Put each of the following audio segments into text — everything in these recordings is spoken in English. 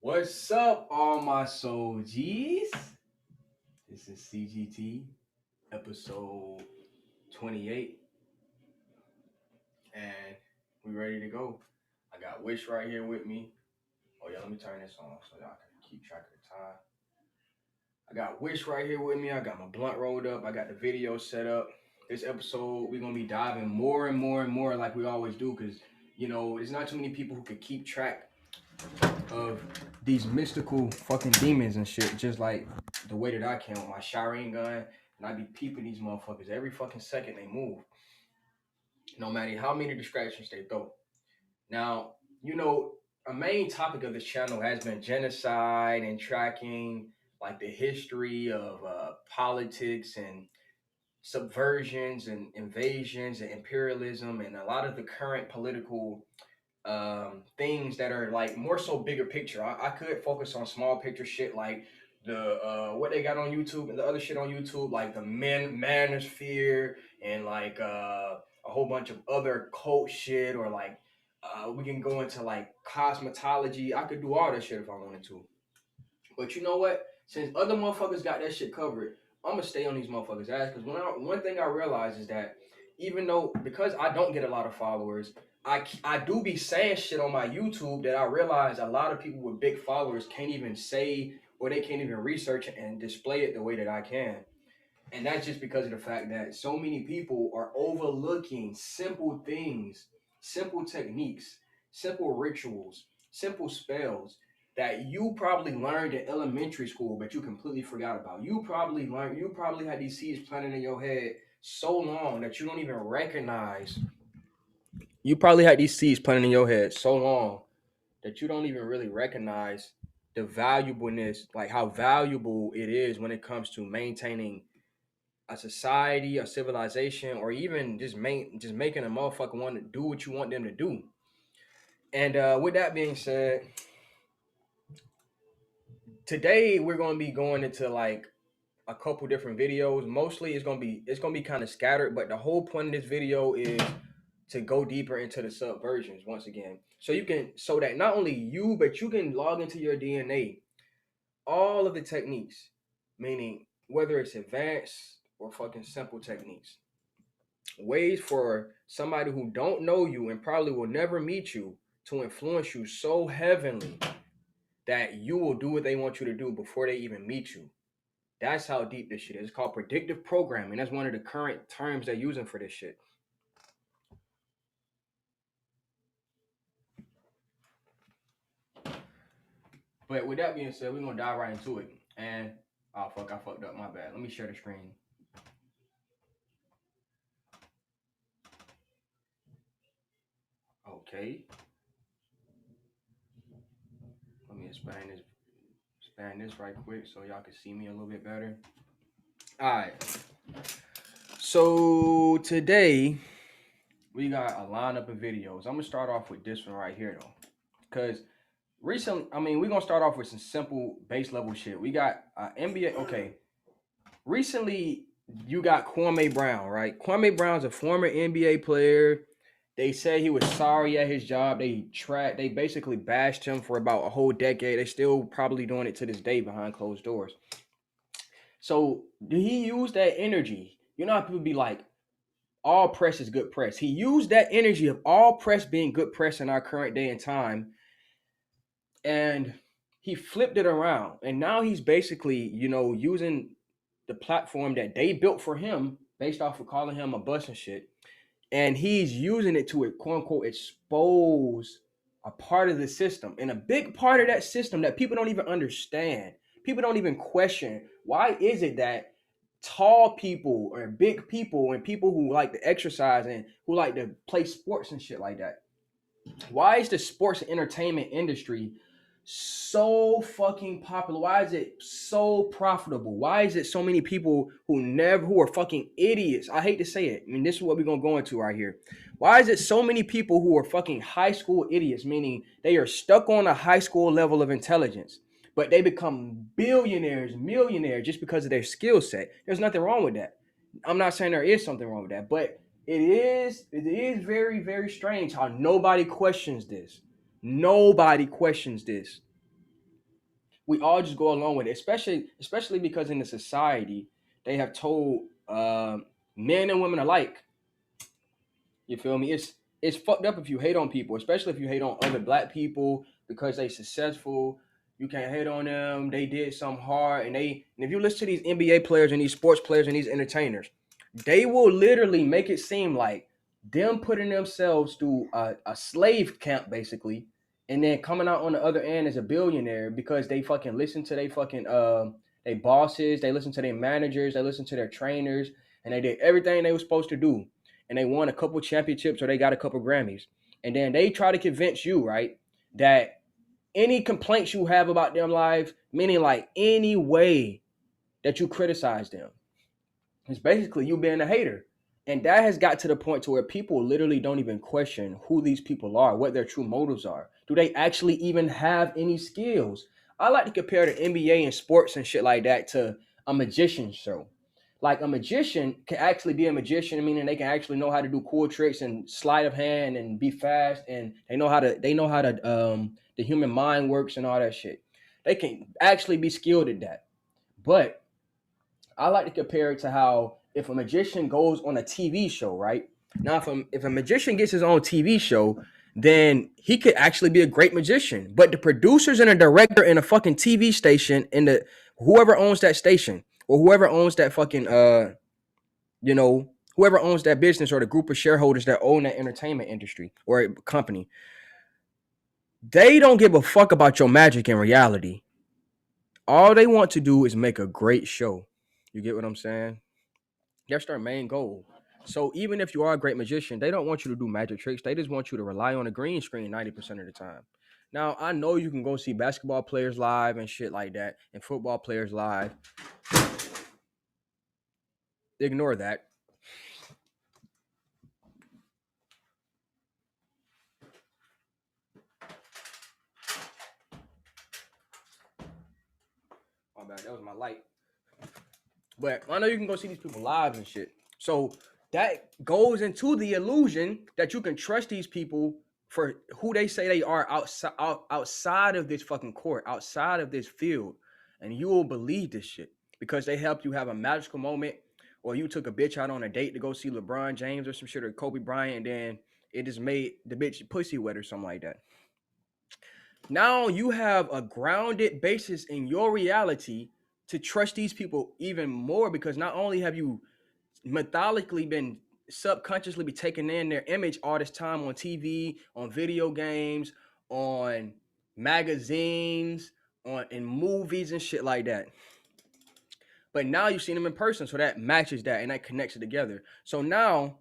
What's up, all my soul G's? This is CGT episode 28, and we ready to go. I got Wish right here with me. Oh, yeah, let me turn this on so y'all can keep track of the time. I got Wish right here with me. I got my blunt rolled up. I got the video set up. This episode, we're going to be diving more and more and more like we always do because, there's not too many people who could keep track of these mystical fucking demons and shit, just like the way that I can with my Shireen gun, and I be peeping these motherfuckers every fucking second they move, no matter how many distractions they throw. Now, a main topic of this channel has been genocide and tracking like the history of politics and subversions and invasions and imperialism and a lot of the current political things that are like more so bigger picture. I could focus on small picture shit like the what they got on YouTube and the other shit on YouTube, like the manosphere and like a whole bunch of other cult shit, or like we can go into like cosmetology. I could do all that shit if I wanted to. But you know what? Since other motherfuckers got that shit covered, I'm gonna stay on these motherfuckers' ass. Because one thing I realize is that even though because I don't get a lot of followers, I do be saying shit on my YouTube that I realize a lot of people with big followers can't even say, or they can't even research it and display it the way that I can. And that's just because of the fact that so many people are overlooking simple things, simple techniques, simple rituals, simple spells that you probably learned in elementary school, but you completely forgot about. You probably had these seeds planted in your head so long that you don't even recognize. You probably had these seeds planted in your head so long that you don't even really recognize the valuableness, like how valuable it is when it comes to maintaining a society, a civilization, or even just making a motherfucker want to do what you want them to do. And with that being said, today we're gonna be going into like a couple different videos. Mostly it's gonna be kind of scattered, but the whole point of this video is to go deeper into the subversions once again. So that not only you, but you can log into your DNA all of the techniques, meaning whether it's advanced or fucking simple techniques, ways for somebody who don't know you and probably will never meet you to influence you so heavily that you will do what they want you to do before they even meet you. That's how deep this shit is. It's called predictive programming. That's one of the current terms they're using for this shit. But with that being said, we're gonna dive right into it. And oh fuck, I fucked up. My bad. Let me share the screen. Okay. Let me expand this right quick so y'all can see me a little bit better. All right. So today we got a lineup of videos. I'm gonna start off with this one right here though, because recently, we're gonna start off with some simple base level shit. We got NBA. Okay, recently you got Kwame Brown, right? Kwame Brown's a former NBA player. They say he was sorry at his job. They basically bashed him for about a whole decade. They still probably doing it to this day behind closed doors. So did he use that energy? You know how people be like, all press is good press. He used that energy of all press being good press in our current day and time, and he flipped it around. And now he's basically, using the platform that they built for him based off of calling him a bus and shit. And he's using it to, quote unquote, expose a part of the system. And a big part of that system that people don't even understand, people don't even question. Why is it that tall people or big people and people who like to exercise and who like to play sports and shit like that, why is the sports and entertainment industry so fucking popular? Why is it so profitable? Why is it so many people who are fucking idiots? I hate to say it. This is what we're gonna go into right here. Why is it so many people who are fucking high school idiots, meaning they are stuck on a high school level of intelligence, but they become billionaires, millionaires just because of their skill set? There's nothing wrong with that. I'm not saying there is something wrong with that, but it is very, very strange how nobody questions this. Nobody questions this. we all just go along with it, especially because in the society they have told men and women alike. You feel me? It's fucked up if you hate on people, especially if you hate on other black people because they successful. You can't hate on them. They did something hard, and if you listen to these NBA players and these sports players and these entertainers, they will literally make it seem like them putting themselves through a slave camp basically, and then coming out on the other end as a billionaire because they fucking listen to they bosses, they listen to their managers, they listen to their trainers, and they did everything they were supposed to do, and they won a couple championships or they got a couple Grammys. And then they try to convince you, right, that any complaints you have about them lives, meaning like any way that you criticize them, it's basically you being a hater. And that has got to the point to where people literally don't even question who these people are, what their true motives are. Do they actually even have any skills? I like to compare the NBA and sports and shit like that to a magician show. Like a magician can actually be a magician, meaning they can actually know how to do cool tricks and sleight of hand and be fast, and they know how the human mind works and all that shit. They can actually be skilled at that. But I like to compare it to how if a magician goes on a TV show, right? Now, if a magician gets his own TV show, then he could actually be a great magician. But the producers and a director in a fucking TV station and the whoever owns that station or whoever owns that fucking you know, whoever owns that business or the group of shareholders that own that entertainment industry or company, they don't give a fuck about your magic in reality. All they want to do is make a great show. You get what I'm saying? That's their main goal. So even if you are a great magician, they don't want you to do magic tricks. They just want you to rely on a green screen 90% of the time. Now, I know you can go see basketball players live and shit like that and football players live. Ignore that. My bad. That was my light. But I know you can go see these people live and shit. So that goes into the illusion that you can trust these people for who they say they are outside of this fucking court, outside of this field. And you will believe this shit because they helped you have a magical moment, or you took a bitch out on a date to go see LeBron James or some shit, or Kobe Bryant, and then it just made the bitch pussy wet or something like that. Now you have a grounded basis in your reality to trust these people even more, because not only have you methodically been subconsciously be taking in their image all this time on TV, on video games, on magazines, on in movies and shit like that. But now you've seen them in person, so that matches that and that connects it together. So now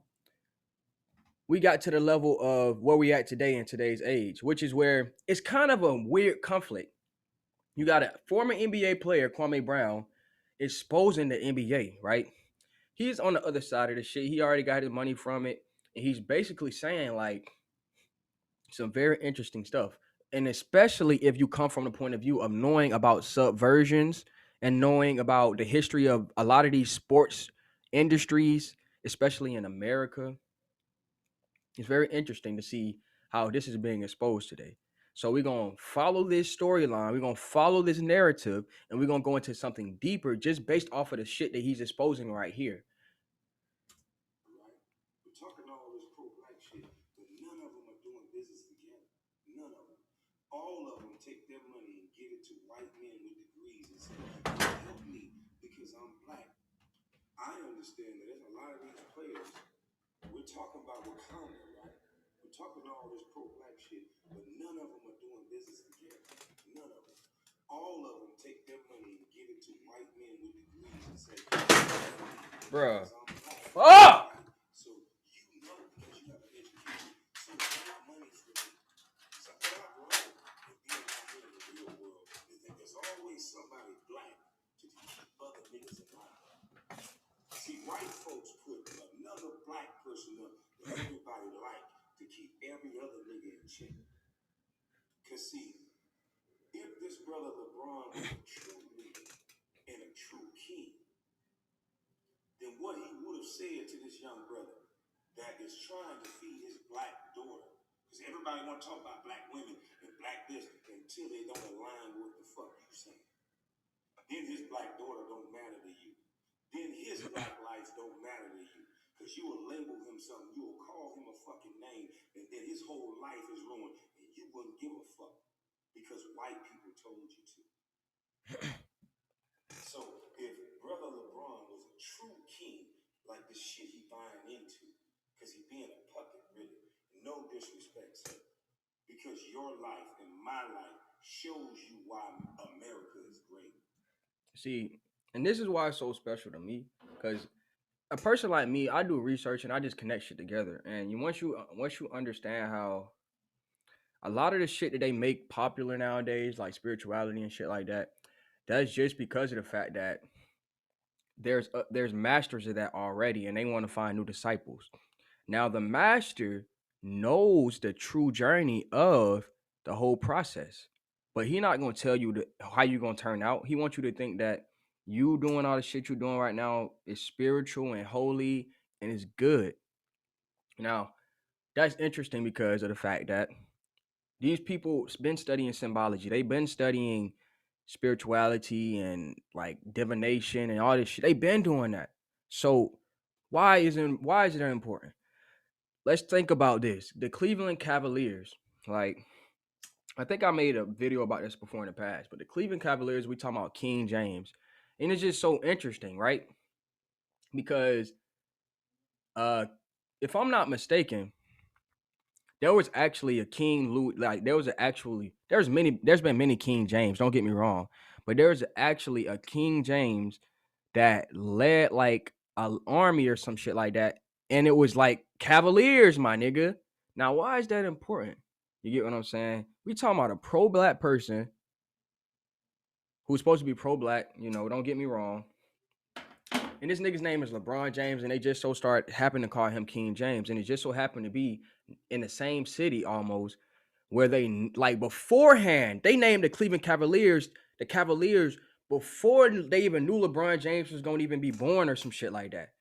we got to the level of where we at today in today's age, which is where it's kind of a weird conflict. You got a former NBA player, Kwame Brown, exposing the NBA, right? He's on the other side of the shit. He already got his money from it. And he's basically saying like some very interesting stuff. And especially if you come from the point of view of knowing about subversions and knowing about the history of a lot of these sports industries, especially in America, it's very interesting to see how this is being exposed today. So we're going to follow this storyline. We're going to follow this narrative, and we're going to go into something deeper just based off of the shit that he's exposing right here. We're talking all this pro-black shit, but none of them are doing business together. None of them. All of them take their money and give it to white men with degrees and say, help me because I'm black. I understand that there's a lot of these players. We're talking about Kwame, right? We're talking all this pro-black shit, but none of them are doing business together. None of them. All of them take their money and give it to white men with degrees and say, Bruh. Oh! So you know because you have an education. So that money's for me. So what I've learned in being out here in the real world is that there's always somebody black to keep other niggas alive. See, white folks put another black person up that everybody like to keep every other nigga in check. Cause see, if this brother LeBron was a true leader and a true king, then what he would have said to this young brother that is trying to feed his black daughter Because everybody want to talk about black women and black this until they don't align with what the fuck you saying. Then his black daughter don't matter to you. Then his black life don't matter to you. Because you will label him something, you will call him a fucking name, and then his whole life is ruined, and you wouldn't give a fuck because white people told you to. So if Brother LeBron was a true king, like the shit he buying into, because he being a puppet, really, no disrespect, sir, because your life and my life shows you why America is great. See, and this is why it's so special to me, because a person like me, I do research and I just connect shit together. And once you understand how a lot of the shit that they make popular nowadays, like spirituality and shit like that, that's just because of the fact that there's masters of that already, and they want to find new disciples. Now the master knows the true journey of the whole process, but he not gonna tell you how you gonna turn out. He wants you to think that you doing all the shit you're doing right now is spiritual and holy and is good. Now that's interesting because of the fact that these people been studying symbology. They've been studying spirituality and like divination and all this shit. They've been doing that. So why is it important? Let's think about this. The Cleveland Cavaliers, like I think I made a video about this before in the past, but the Cleveland Cavaliers, we talking about King James. And it's just so interesting, right? Because uh if I'm not mistaken, there was actually a King Louis, like there's been many King James, don't get me wrong, but there's actually a King James that led like an army or some shit like that, and it was like Cavaliers, my nigga. Now, why is that important? You get what I'm saying? We talking about a pro-black person who's supposed to be pro-black, don't get me wrong. And this nigga's name is LeBron James, and they just happen to call him King James, and it just so happened to be in the same city almost where they like beforehand they named the Cleveland Cavaliers the Cavaliers before they even knew LeBron James was going to even be born or some shit like that.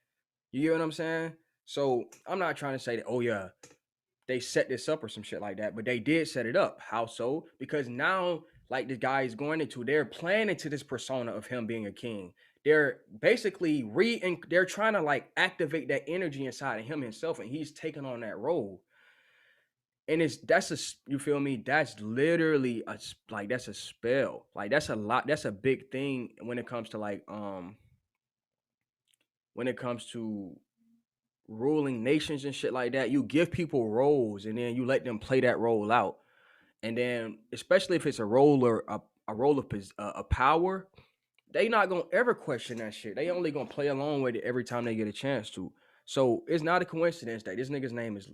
You get what I'm saying? So I'm not trying to say that, oh yeah, they set this up or some shit like that, but they did set it up. How so? Because now, like the guy is going into, they're playing into this persona of him being a king. They're basically they're trying to like activate that energy inside of him himself, and he's taking on that role. And you feel me? That's literally that's a spell. Like that's a lot. That's a big thing when it comes to when it comes to ruling nations and shit like that. You give people roles and then you let them play that role out. And then especially if it's a role or a role of a power, they not gonna ever question that shit. They only gonna play along with it every time they get a chance to. So it's not a coincidence that this nigga's name is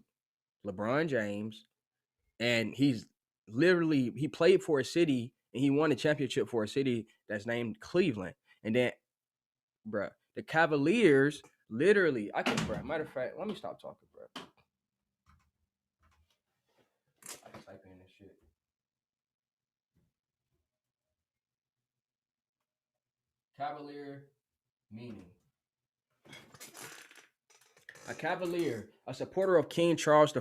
LeBron James, and he played for a city and he won a championship for a city that's named Cleveland. And then, bruh, the Cavaliers literally, I can, bruh, matter of fact, let me stop talking, bruh. I can type in this shit. Cavalier meaning. A Cavalier, a supporter of King Charles I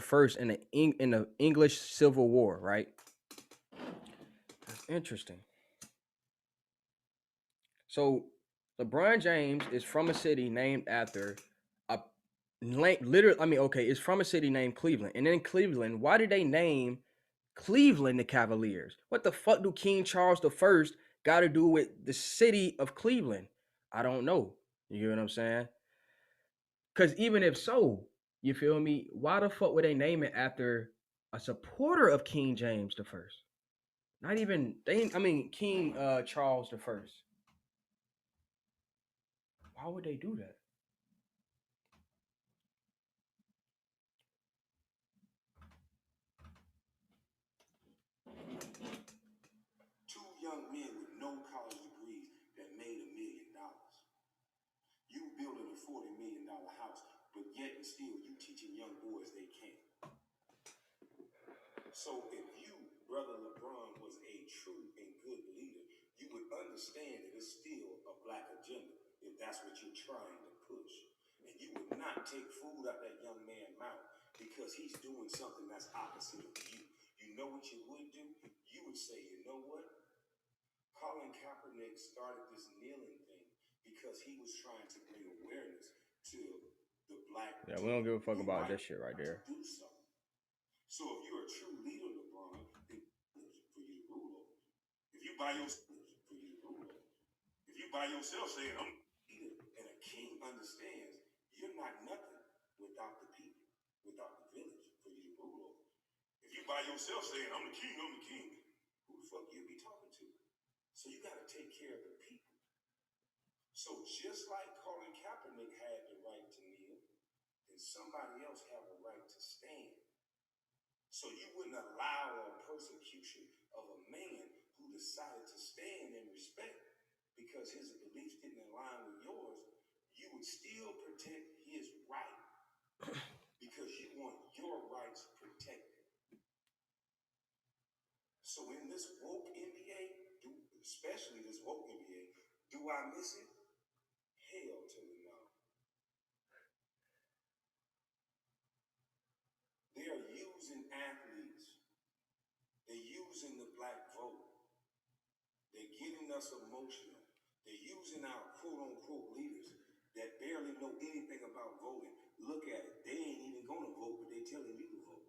in the English Civil War, right? That's interesting. So LeBron James is from a city named after a literally. I mean, okay, it's from a city named Cleveland, and in Cleveland, why did they name Cleveland the Cavaliers? What the fuck do King Charles I got to do with the city of Cleveland? I don't know. You hear what I'm saying? Because even if so, you feel me? Why the fuck would they name it after a supporter of King James the First? Not even they. I mean, King Charles the First. Why would they do that? Two young men with no college degrees that made $1 million. You building a $40 million house, but yet and still you teaching young boys they can't. So if you, Brother LeBron, was a true and good leader, you would understand that it's still a black agenda if that's what you're trying to push. And you would not take food out that young man's mouth because he's doing something that's opposite of you. You know what you would do? You would say, you know what? Colin Kaepernick started this kneeling thing because he was trying to bring awareness to the black. Yeah, we don't give a fuck about this shit right there. Do something. So if you're a true leader, LeBron, then for you to rule over. If you by yourself, for you to rule over. If you by yourself saying I'm a leader and a king understands you're not nothing without the people, without the village, for you to rule over. If you by yourself saying I'm the king, who the fuck you be talking to? So you got to take care of the people. So just like Colin Kaepernick had the right to kneel, then somebody else have a right to stand. So you wouldn't allow a persecution of a man who decided to stand in respect because his beliefs didn't align with yours. You would still protect his right because you want your rights protected. So in this woke NBA, especially this woke NBA, do I miss it? Hell to the no. They are using athletes. They're using the black vote. They're getting us emotional. They're using our quote-unquote leaders that barely know anything about voting. Look at it. They ain't even going to vote, but they're telling you to vote.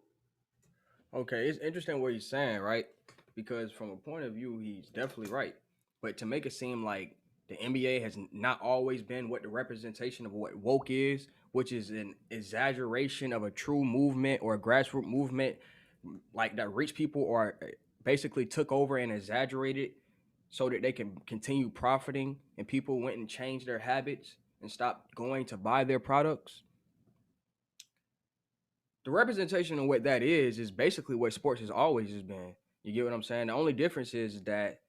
Okay, it's interesting what he's saying, right? Because from a point of view, he's definitely right. But to make it seem like the NBA has not always been what the representation of what woke is, which is an exaggeration of a true movement or a grassroots movement, like that rich people or basically took over and exaggerated so that they can continue profiting and people went and changed their habits and stopped going to buy their products. The representation of what that is basically what sports has always just been. You get what I'm saying? The only difference is that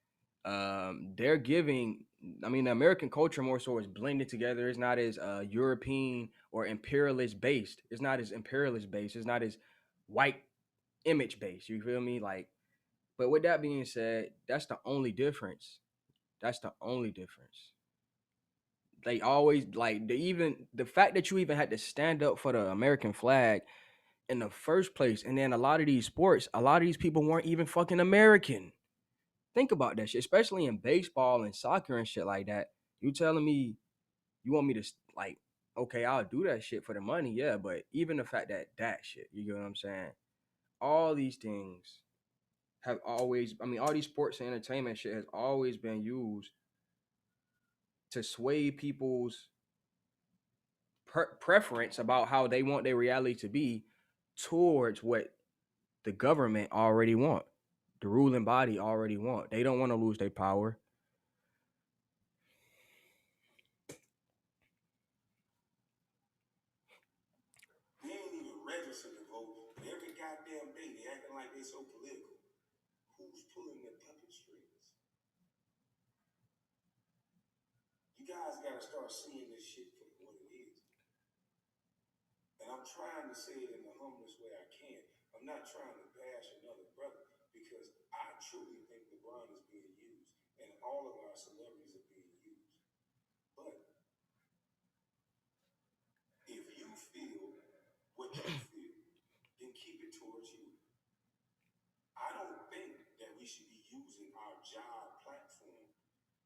they're giving. I mean, the American culture more so is blended together. It's not as European or imperialist based. It's not as imperialist based. It's not as white image based. You feel me? Like, but with that being said, that's the only difference. That's the only difference. They always like the fact that you even had to stand up for the American flag in the first place. And then a lot of these sports, a lot of these people weren't even fucking American. Think about that shit, especially in baseball and soccer and shit like that. You telling me you want me to like, okay, I'll do that shit for the money, yeah. But even the fact that shit, you get what I'm saying? All these things have always, I mean, all these sports and entertainment shit has always been used to sway people's preference about how they want their reality to be towards what the government already want. The ruling body already want. They don't want to lose their power. They ain't even registered to vote. But every goddamn day, they acting like they so political. Who's pulling the puppet strings? You guys got to start seeing this shit for what it is. And I'm trying to say it in the humblest way I can. I'm not trying to bash another brother because I truly think LeBron is being used and all of our celebrities are being used. But if you feel what you feel, then keep it towards you. I don't think that we should be using our job platform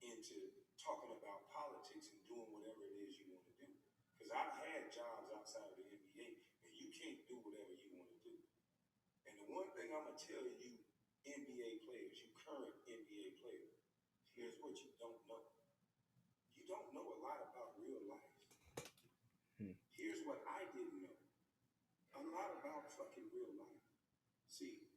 into talking about politics and doing whatever it is you want to do. Because I've had jobs outside of the NBA and you can't do whatever you want to do. And the one thing I'm going to tell you, NBA players, you current NBA players, here's what you don't know. You don't know a lot about real life. Here's what I didn't know. A lot about fucking real life. See,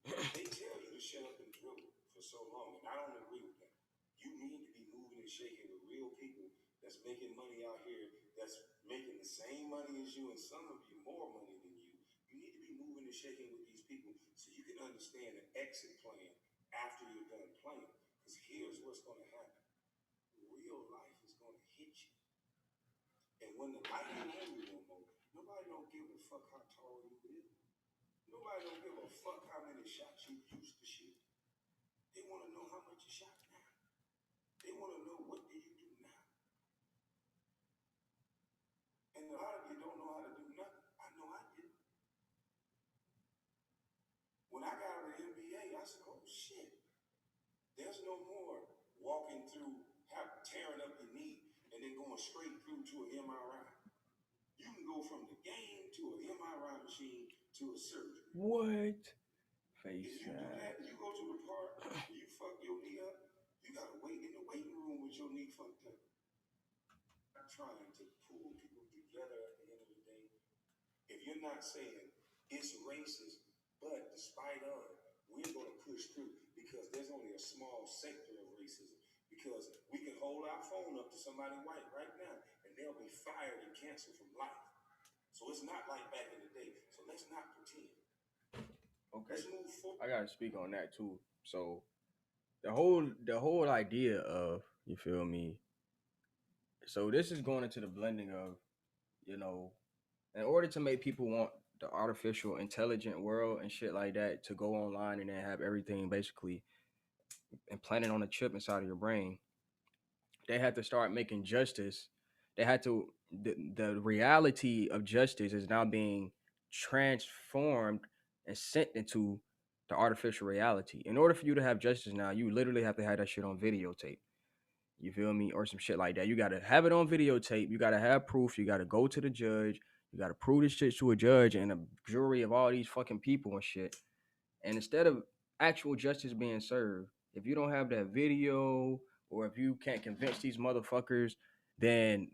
they tell you to shut up and dribble for so long, and I don't agree with that. You need to be moving and shaking with real people that's making money out here, that's making the same money as you, and some of you more money than you. You need to be moving and shaking with these people so you can understand an exit plan after you're done playing. Because here's what's going to happen. Real life is going to hit you. And when the light ain't on you no more, nobody don't give a fuck how tall you is. Nobody don't give a fuck how many shots you used to shoot. They want to know how much you shot now. They want to know what do you do now. And a lot of you don't know how to do nothing. I know I did. I said, oh shit. There's no more walking through, tearing up your knee, and then going straight through to an MRI. You can go from the game to an MRI machine to a surgery. What? If you do that, you go to the park, you fuck your knee up, you gotta wait in the waiting room with your knee fucked up. I'm trying to pull people together at the end of the day. If you're not saying it's racist, but despite of, we're gonna push through because there's only a small sector of racism. Because we can hold our phone up to somebody white right now and they'll be fired and canceled from life. So it's not like back in the day. So let's not pretend. Okay. Let's move forward. I gotta speak on that too. So the whole idea of, you feel me? So this is going into the blending of, you know, in order to make people want the artificial intelligent world and shit like that to go online and then have everything basically implanted on a chip inside of your brain, they had to start making justice. They had to the reality of justice is now being transformed and sent into the artificial reality. In order for you to have justice now, you literally have to have that shit on videotape. You feel me? Or some shit like that. You gotta have it on videotape. You gotta have proof. You gotta go to the judge. You gotta prove this shit to a judge and a jury of all these fucking people and shit. And instead of actual justice being served, if you don't have that video or if you can't convince these motherfuckers, then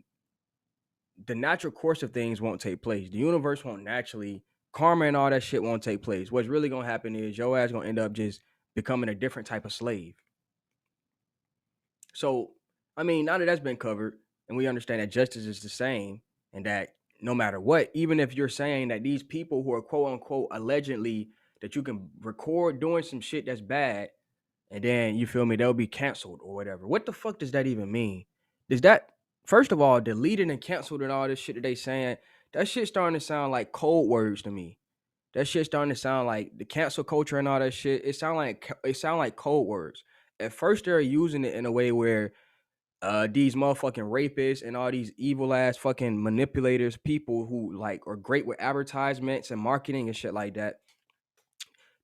the natural course of things won't take place. The universe won't naturally, karma and all that shit won't take place. What's really gonna happen is your ass gonna end up just becoming a different type of slave. So, I mean, now that that's been covered and we understand that justice is the same and that no matter what, even if you're saying that these people who are quote unquote allegedly that you can record doing some shit that's bad and then you feel me, they'll be canceled or whatever. What the fuck does that even mean? Does that, first of all, deleted and canceled and all this shit that they saying, that shit starting to sound like code words to me. That shit starting to sound like the cancel culture and all that shit. It sound like code words. At first, they're using it in a way where these motherfucking rapists and all these evil ass fucking manipulators, people who like are great with advertisements and marketing and shit like that.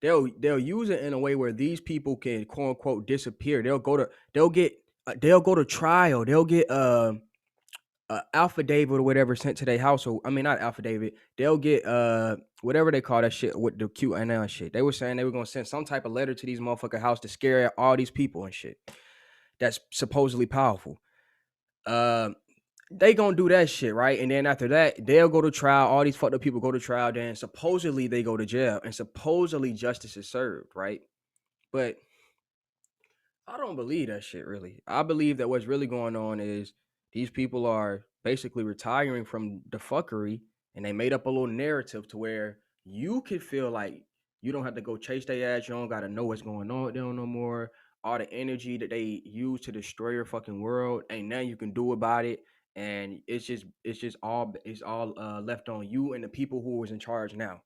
They'll use it in a way where these people can quote unquote disappear. They'll go to trial. They'll get affidavit or whatever sent to their household. I mean, not affidavit. They'll get whatever they call that shit with the QAnon shit. They were saying they were gonna send some type of letter to these motherfucking house to scare all these people and shit. That's supposedly powerful. They gonna do that shit, right? And then after that, they'll go to trial. All these fucked up people go to trial. Then supposedly they go to jail, and supposedly justice is served, right? But I don't believe that shit really. I believe that what's really going on is these people are basically retiring from the fuckery and they made up a little narrative to where you could feel like you don't have to go chase their ass. You don't got to know what's going on with them no more. All the energy that they use to destroy your fucking world ain't nothing you can do about it. And it's all left on you and the people who is in charge now.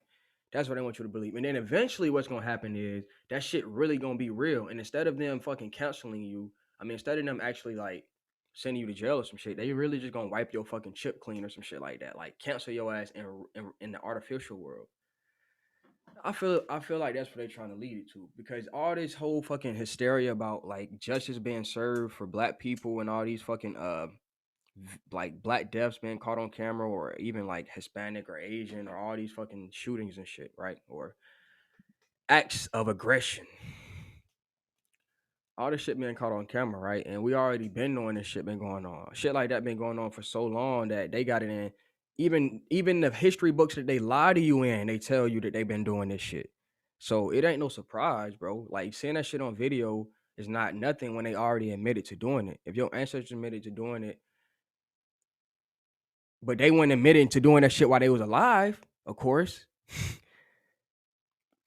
That's what I want you to believe. And then eventually what's gonna happen is that shit really gonna be real. And instead of them fucking counseling you, I mean, instead of them actually like sending you to jail or some shit, they really just gonna wipe your fucking chip clean or some shit like that. Like cancel your ass in the artificial world. I feel like that's what they're trying to lead it to. Because all this whole fucking hysteria about like justice being served for black people and all these fucking like black deaths being caught on camera or even like Hispanic or Asian or all these fucking shootings and shit, right? Or acts of aggression. All this shit being caught on camera, right? And we already been knowing this shit been going on. Shit like that been going on for so long that they got it in. Even the history books that they lie to you in, they tell you that they've been doing this shit. So it ain't no surprise, bro. Like seeing that shit on video is not nothing when they already admitted to doing it. If your ancestors admitted to doing it, but they weren't admitting to doing that shit while they was alive, of course.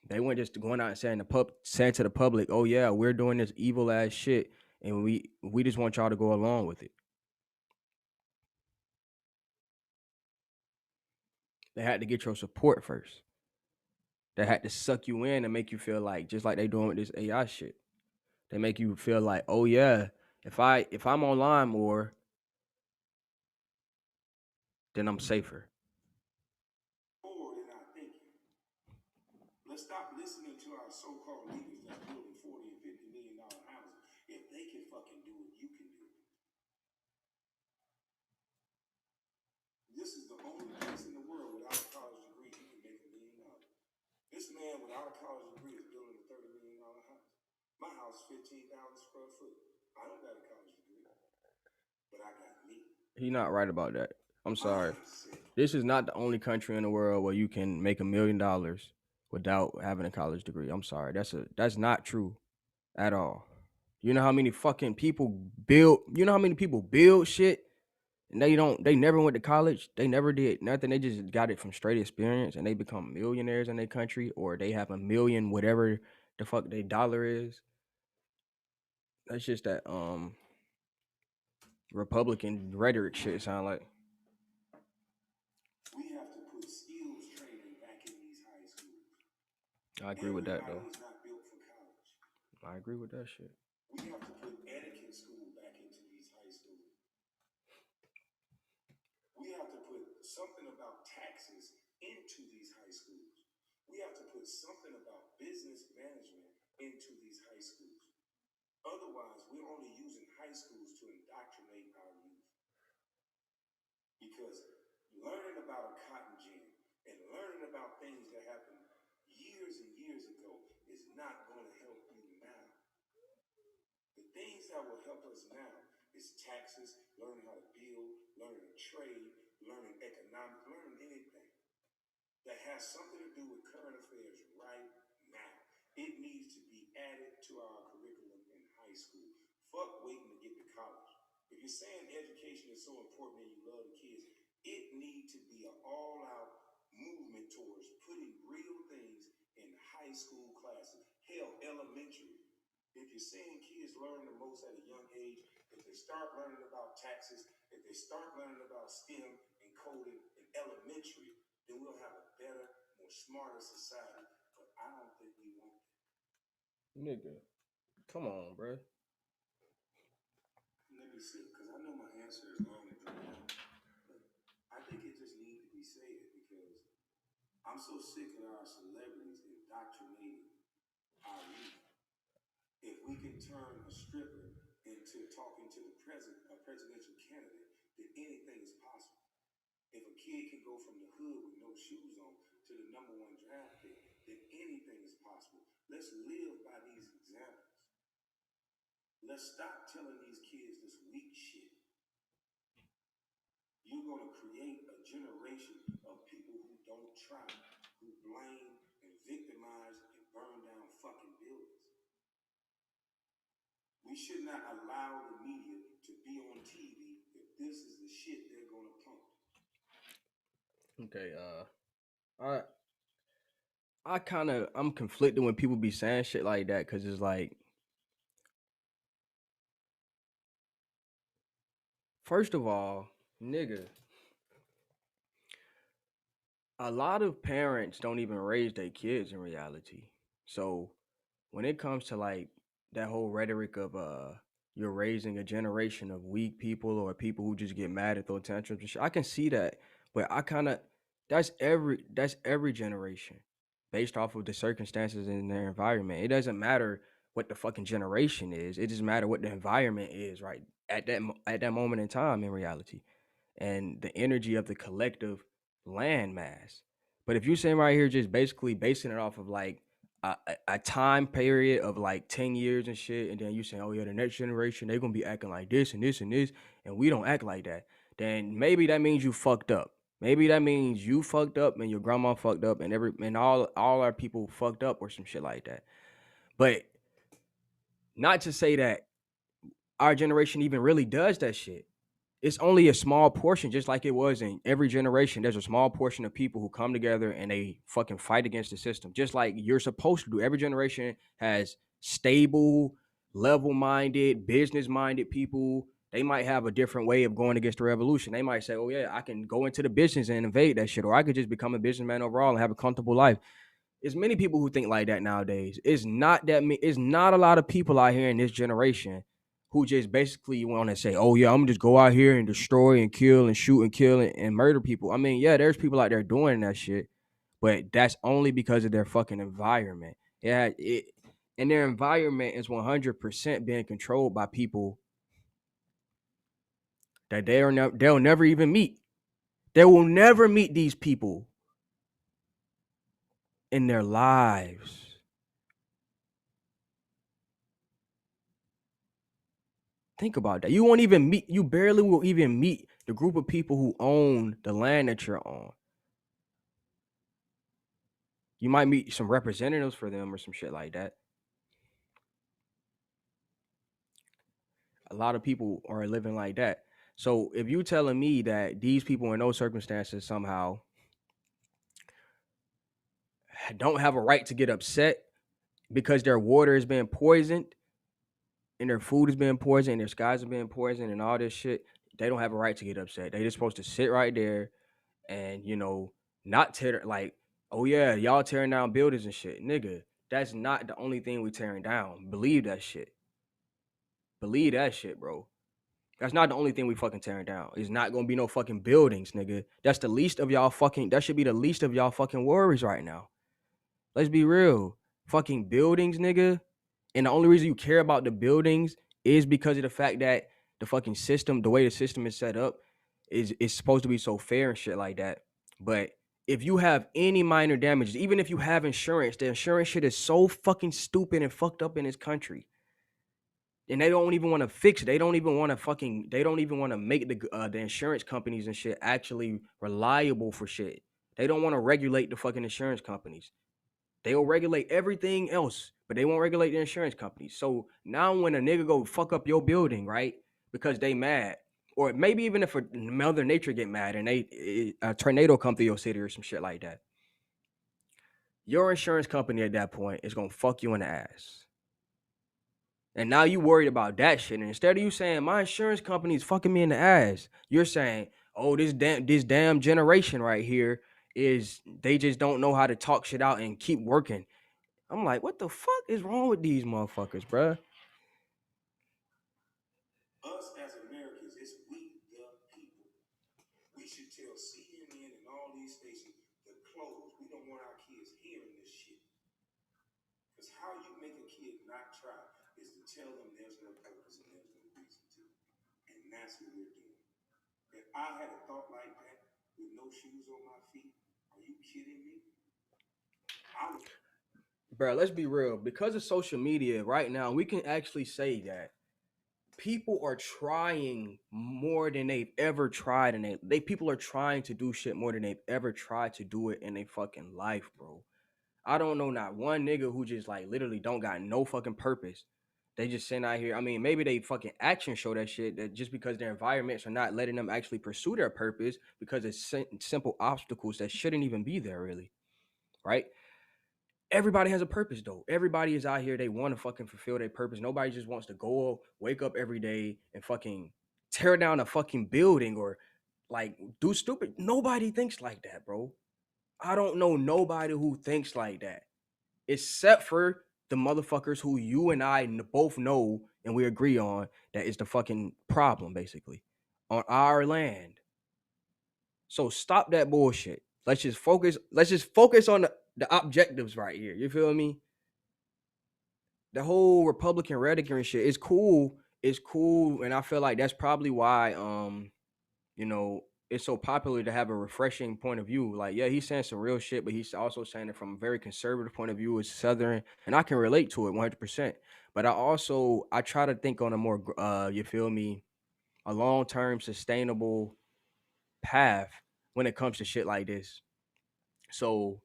They weren't just going out and saying to the public, "Oh yeah, we're doing this evil ass shit, and we just want y'all to go along with it." They had to get your support first. They had to suck you in and make you feel like, just like they doing with this AI shit. They make you feel like, "Oh yeah, if I'm online more, then I'm safer." Forward in our thinking. Let's stop listening to our so-called leaders that's building $40 and $50 million houses. If they can fucking do it, you can do it. This is the only place in the world without a college degree you can make $1 million. This man without a college degree is building a $30 million house. My house is 15,000 square foot. I don't got a college degree, but I got me. He's not right about that. I'm sorry. This is not the only country in the world where you can make $1 million without having a college degree. I'm sorry. That's not true at all. You know how many fucking people build, shit and they never went to college. They never did nothing. They just got it from straight experience and they become millionaires in their country, or they have 1 million, whatever the fuck their dollar is. That's just that Republican rhetoric shit sound like. We have to put skills training back in these high schools. I agree with that though. Everybody is not built for college. I agree with that shit. We have to put etiquette school back into these high schools. We have to put something about taxes into these high schools. We have to put something about business management into these high schools. Otherwise, we're only using high schools to indoctrinate our youth. Because learning about a cotton gin and learning about things that happened years and years ago is not going to help you now. The things that will help us now is taxes, learning how to build, learning trade, learning economics, learning anything that has something to do with current affairs right now. It needs to be added to our curriculum in high school. Fuck waiting to get to college. If you're saying education is so important and you love the kids, it needs to be an all-out movement towards putting real things in high school classes. Hell, elementary. If you're saying kids learn the most at a young age, if they start learning about taxes, if they start learning about STEM and coding in elementary, then we'll have a better, more smarter society. But I don't think we want that. Nigga, come on, bro. Let me see, because I know my answer is long and drawn out. But I think it just needs to be said because I'm so sick of our celebrities indoctrinating our youth. If we can turn a stripper into talking to the presidential candidate, then anything is possible. If a kid can go from the hood with no shoes on to the #1 draft pick, then anything is possible. Let's live by these examples. Let's stop telling these kids this weak shit. You're going to create a generation of people who don't try, who blame and victimize and burn down fucking buildings. We should not allow the media to be on TV if this is the shit they're going to pump. Okay, I'm conflicted when people be saying shit like that, because it's like, first of all, nigga, a lot of parents don't even raise their kids in reality. So when it comes to like that whole rhetoric of you're raising a generation of weak people or people who just get mad at those tantrums and shit, I can see that, but that's every generation based off of the circumstances in their environment. It doesn't matter what the fucking generation is. It just matter what the environment is right at that moment in time in reality, and the energy of the collective land mass. But if you're saying right here just basically basing it off of like a time period of like 10 years and shit, and then you saying, oh yeah, the next generation, they're gonna be acting like this and this and this, and we don't act like that, then maybe that means you fucked up. Maybe that means you fucked up and your grandma fucked up and all our people fucked up or some shit like that. But not to say that our generation even really does that shit. It's only a small portion, just like it was in every generation. There's a small portion of people who come together and they fucking fight against the system, just like you're supposed to do. Every generation has stable, level-minded, business-minded people. They might have a different way of going against the revolution. They might say, oh yeah, I can go into the business and invade that shit, or I could just become a businessman overall and have a comfortable life. There's many people who think like that nowadays. It's not a lot of people out here in this generation who just basically want to say, oh yeah, I'm gonna just go out here and destroy and kill and shoot and kill and murder people. I mean, yeah, there's people out there doing that shit, but that's only because of their fucking environment. And their environment is 100% being controlled by people that they'll never even meet. They will never meet these people in their lives. Think about that. You barely will even meet the group of people who own the land that you're on. You might meet some representatives for them or some shit like that. A lot of people are living like that. So if you telling me that these people in those circumstances somehow don't have a right to get upset because their water is being poisoned and their food is being poisoned and their skies are being poisoned and all this shit, they don't have a right to get upset. They just supposed to sit right there and, not tear, like, oh yeah, y'all tearing down buildings and shit. Nigga, that's not the only thing we tearing down. Believe that shit. Believe that shit, bro. That's not the only thing we fucking tearing down. It's not gonna be no fucking buildings, nigga. That's the least of y'all fucking, that should be the least of y'all fucking worries right now. Let's be real. Fucking buildings, nigga. And the only reason you care about the buildings is because of the fact that the fucking system, the way the system is set up, is supposed to be so fair and shit like that. But if you have any minor damages, even if you have insurance, the insurance shit is so fucking stupid and fucked up in this country. And they don't even want to fix it. They don't even want to make the insurance companies and shit actually reliable for shit. They don't want to regulate the fucking insurance companies. They'll regulate everything else, but they won't regulate the insurance companies. So now when a nigga go fuck up your building, right? Because they mad, or maybe even if Mother Nature get mad and a tornado come through your city or some shit like that, your insurance company at that point is gonna fuck you in the ass. And now you worried about that shit. And instead of you saying my insurance company is fucking me in the ass, you're saying, oh, this damn generation right here they just don't know how to talk shit out and keep working. I'm like, what the fuck is wrong with these motherfuckers, bruh? Us as Americans, it's we the people. We should tell CNN and all these stations to close. We don't want our kids hearing this shit. Because how you make a kid not try is to tell them there's no purpose and there's no reason to. And that's what we're doing. If I had a thought like that with no shoes on my feet, are you kidding me? Bro, let's be real. Because of social media right now, we can actually say that people are trying more than they've ever tried, and people are trying to do shit more than they've ever tried to do it in their fucking life, bro. I don't know not one nigga who just like literally don't got no fucking purpose. They just sitting out here. I mean, maybe they fucking action show that shit, that just because their environments are not letting them actually pursue their purpose because it's simple obstacles that shouldn't even be there, really, right? Everybody has a purpose though. Everybody is out here. They want to fucking fulfill their purpose. Nobody just wants to go wake up every day and fucking tear down a fucking building or like do stupid. Nobody thinks like that, bro. I don't know nobody who thinks like that, except for the motherfuckers who you and I both know and we agree on that is the fucking problem, basically, on our land. So stop that bullshit. Let's just focus. Let's just focus on the objectives right here. You feel me? The whole Republican rhetoric and shit is cool. It's cool, and I feel like that's probably why you know, it's so popular to have a refreshing point of view. Like, yeah, he's saying some real shit, but he's also saying it from a very conservative point of view. It's Southern, and I can relate to it 100%. But I try to think on a more, you feel me, a long term sustainable path when it comes to shit like this. So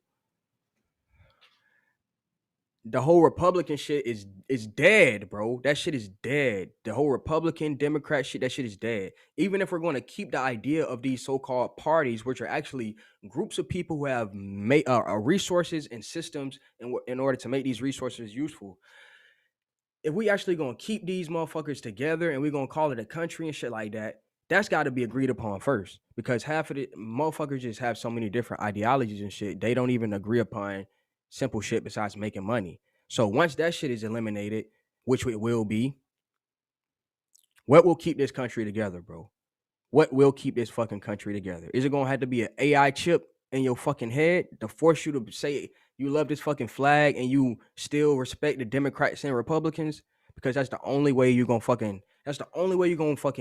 the whole Republican shit is dead, bro. That shit is dead. The whole Republican Democrat shit, that shit is dead. Even if we're going to keep the idea of these so-called parties, which are actually groups of people who have made resources and systems in order to make these resources useful. If we actually gonna keep these motherfuckers together and we're gonna call it a country and shit like that, that's got to be agreed upon first. Because half of the motherfuckers just have so many different ideologies and shit, they don't even agree upon simple shit besides making money. So once that shit is eliminated, which it will be, what will keep this country together, bro? What will keep this fucking country together? Is it gonna have to be an AI chip in your fucking head to force you to say you love this fucking flag and you still respect the Democrats and Republicans, because that's the only way you're gonna fucking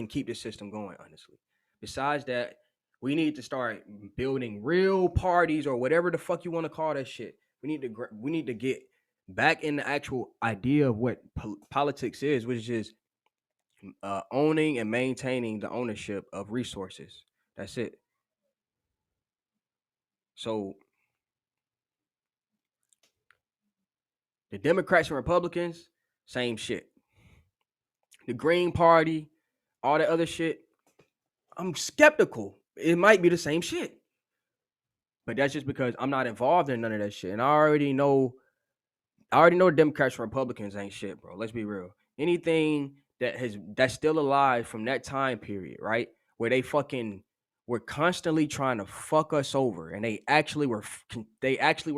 keep this system going, honestly. Besides that, we need to start building real parties or whatever the fuck you want to call that shit. We need to get back in the actual idea of what politics is, which is owning and maintaining the ownership of resources. That's it. So the Democrats and Republicans, same shit. The Green Party, all that other shit, I'm skeptical. It might be the same shit. But that's just because I'm not involved in none of that shit. And I already know Democrats and Republicans ain't shit, bro. Let's be real. Anything that's still alive from that time period, right? Where they fucking were constantly trying to fuck us over, and they actually were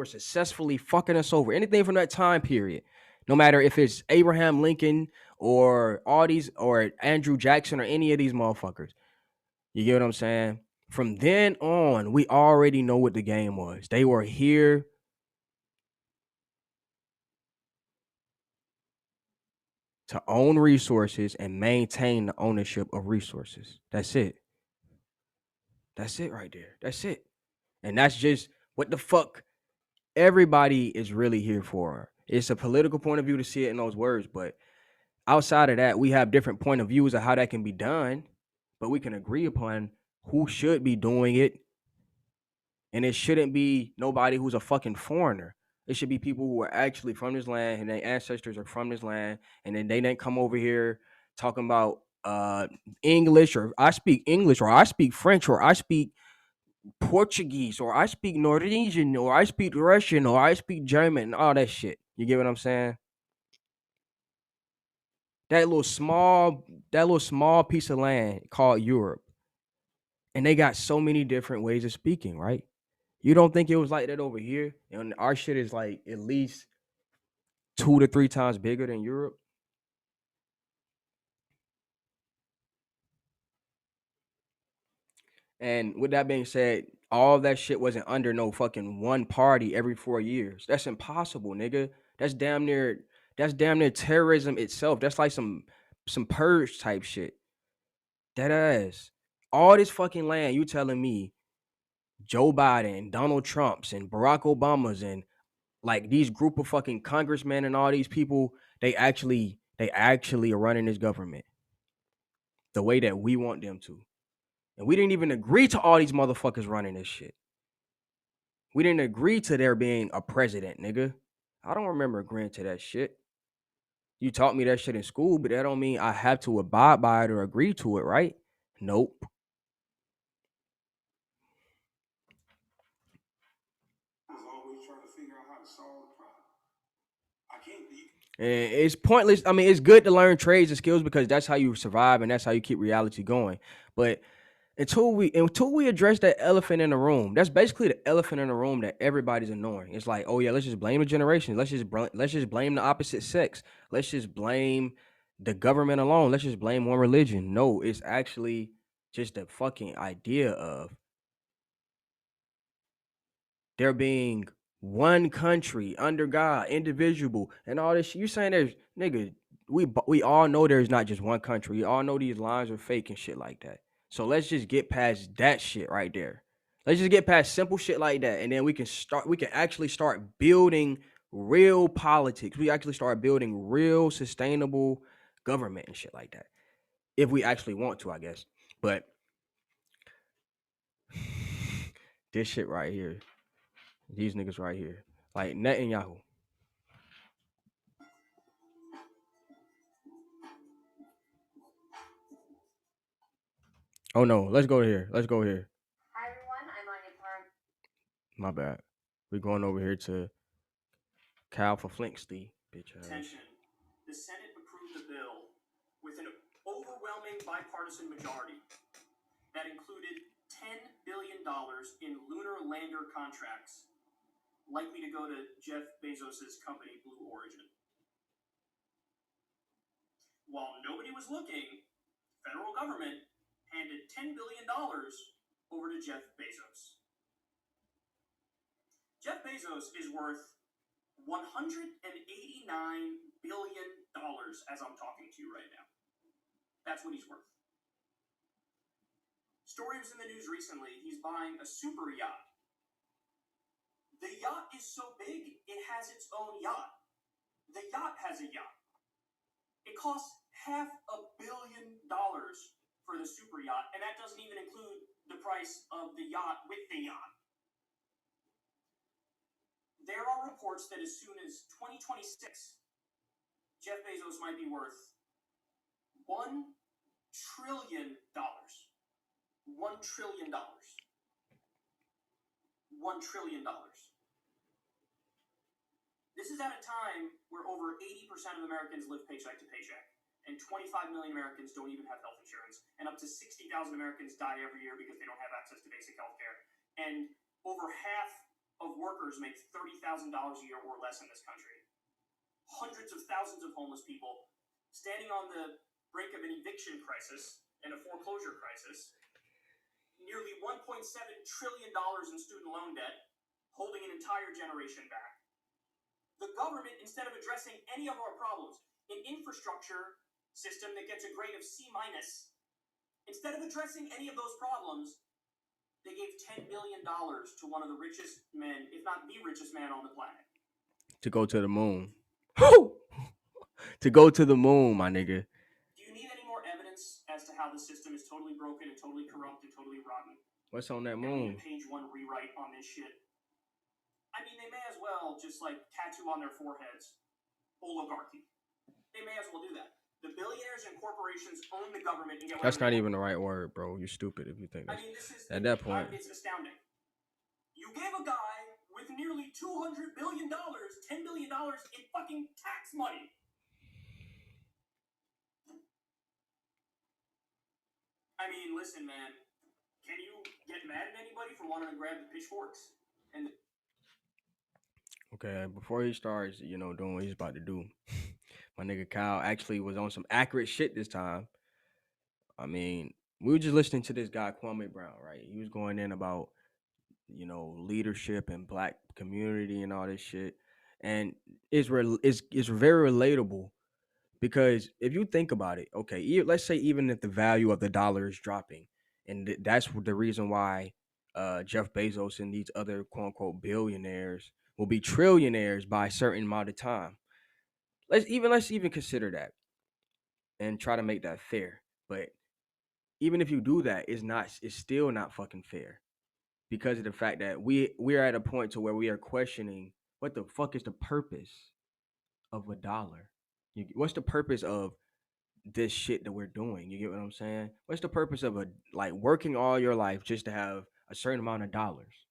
successfully fucking us over. Anything from that time period, no matter if it's Abraham Lincoln or all these or Andrew Jackson or any of these motherfuckers. You get what I'm saying? From then on, we already know what the game was. They were here to own resources and maintain the ownership of resources. That's it. That's it right there. That's it. And that's just what the fuck everybody is really here for. It's a political point of view to see it in those words, but outside of that, we have different point of views of how that can be done, but we can agree upon who should be doing it, and it shouldn't be nobody who's a fucking foreigner. It should be people who are actually from this land and their ancestors are from this land, and then they didn't come over here talking about English, or I speak English, or I speak French, or I speak Portuguese, or I speak Norwegian, or I speak Russian, or I speak German, all that shit. You get what I'm saying? That little small piece of land called Europe, and they got so many different ways of speaking, right? You don't think it was like that over here? And our shit is like at least 2 to 3 times bigger than Europe. And with that being said, all that shit wasn't under no fucking one party every 4 years. That's impossible, nigga. That's damn near that's damn near terrorism itself. That's like some purge type shit. That ass. All this fucking land, you telling me Joe Biden, Donald Trumps, and Barack Obamas, and like these group of fucking congressmen and all these people, they actually are running this government the way that we want them to. And we didn't even agree to all these motherfuckers running this shit. We didn't agree to there being a president, nigga. I don't remember agreeing to that shit. You taught me that shit in school, but that don't mean I have to abide by it or agree to it, right? Nope. I was always trying to figure out how to solve the problem. I can't be. And it's pointless. I mean, it's good to learn trades and skills because that's how you survive and that's how you keep reality going. But until we address that elephant in the room, that's basically the elephant in the room that everybody's ignoring. It's like, oh yeah, let's just blame the generation. Let's just blame the opposite sex. Let's just blame the government alone. Let's just blame one religion. No, it's actually just the fucking idea of there being one country under God, indivisible, and all this shit. You saying there's nigga? We all know there's not just one country. We all know these lines are fake and shit like that. So let's just get past that shit right there. Let's just get past simple shit like that, and then we can start. We can actually start building real politics. We actually start building real sustainable government and shit like that. If we actually want to, I guess. But this shit right here, these niggas right here, like Netanyahu. Oh no, let's go here. Let's go here. Hi everyone, I'm on your part. My bad. We're going over here to Cal for Flinksty, bitch ass. Attention. The Senate approved a bill with an overwhelming bipartisan majority that included $10 billion in lunar lander contracts, likely to go to Jeff Bezos' company, Blue Origin. While nobody was looking, federal government handed $10 billion over to Jeff Bezos. Bezos is worth $189 billion as I'm talking to you right now. That's what he's worth. Story was in the news recently. He's buying a super yacht. The yacht is so big, it has its own yacht. The yacht has a yacht. It costs $500 million for the super yacht, and that doesn't even include the price of the yacht with the yacht. There are reports that as soon as 2026, Jeff Bezos might be worth $1 trillion. $1 trillion. $1 trillion. This is at a time where over 80% of Americans live paycheck to paycheck, and 25 million Americans don't even have health insurance, and up to 60,000 Americans die every year because they don't have access to basic health care, and over half of workers make $30,000 a year or less in this country. Hundreds of thousands of homeless people standing on the brink of an eviction crisis and a foreclosure crisis. Nearly $1.7 trillion in student loan debt, holding an entire generation back. The government, instead of addressing any of our problems, an infrastructure system that gets a grade of C-, instead of addressing any of those problems, they gave $10 billion to one of the richest men, if not the richest man on the planet. To go to the moon. To go to the moon, my nigga. Do you need any more evidence as to how the system is totally broken and totally corrupt and totally rotten? What's on that They don't moon? need a page 1 rewrite on this shit. I mean, they may as well just like tattoo on their foreheads oligarchy. They may as well do that. The billionaires and corporations own the government and get That's not even the right word, bro. You're stupid if you think that. I mean, this is at that point. It's astounding. You gave a guy with nearly $200 billion, $10 billion in fucking tax money. I mean, listen, man. Can you get mad at anybody for wanting to grab the pitchforks? Okay, before he starts, doing what he's about to do, my nigga Kyle actually was on some accurate shit this time. I mean, we were just listening to this guy, Kwame Brown, right? He was going in about, leadership and black community and all this shit. And it's very relatable because if you think about it, okay, let's say even if the value of the dollar is dropping, and that's the reason why Jeff Bezos and these other quote unquote billionaires will be trillionaires by a certain amount of time. Let's even consider that and try to make that fair. But even if you do that, it's still not fucking fair because of the fact that we're at a point to where we are questioning what the fuck is the purpose of a dollar. What's the purpose of this shit that we're doing? You get what I'm saying? What's the purpose of working all your life just to have a certain amount of dollars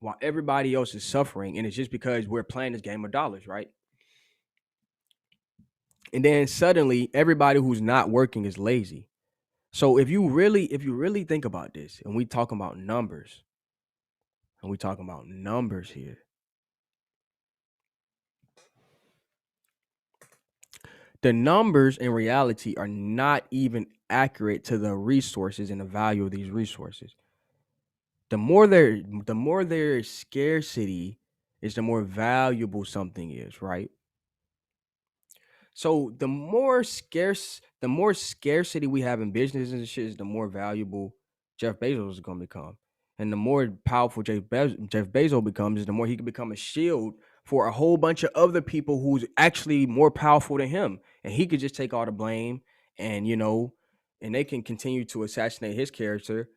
while everybody else is suffering, and it's just because we're playing this game of dollars, right? And then suddenly everybody who's not working is lazy. So if you really think about this, and we talking about numbers here, the numbers in reality are not even accurate to the resources and the value of these resources. The more there is scarcity, is the more valuable something is, right? So the more scarcity we have in businesses and shit, is the more valuable Jeff Bezos is gonna become. And the more powerful Jeff Bezos becomes, is the more he can become a shield for a whole bunch of other people who's actually more powerful than him. And he could just take all the blame and and they can continue to assassinate his character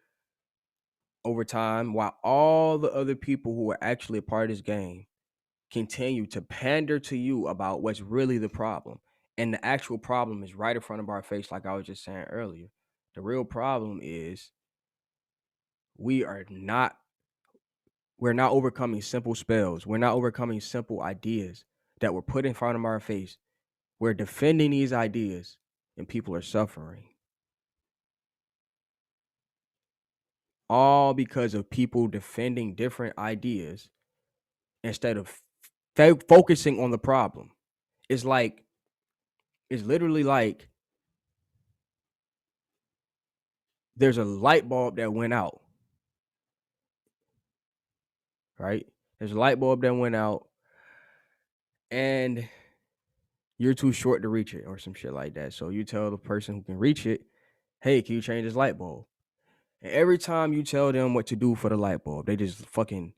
over time, while all the other people who are actually a part of this game continue to pander to you about what's really the problem. And the actual problem is right in front of our face, like I was just saying earlier. The real problem is we're not overcoming simple spells. We're not overcoming simple ideas that were put in front of our face. We're defending these ideas and people are suffering. All because of people defending different ideas instead of focusing on the problem. It's literally like there's a light bulb that went out, right? There's a light bulb that went out, and you're too short to reach it or some shit like that. So you tell the person who can reach it, hey, can you change this light bulb? And every time you tell them what to do for the light bulb, they just fucking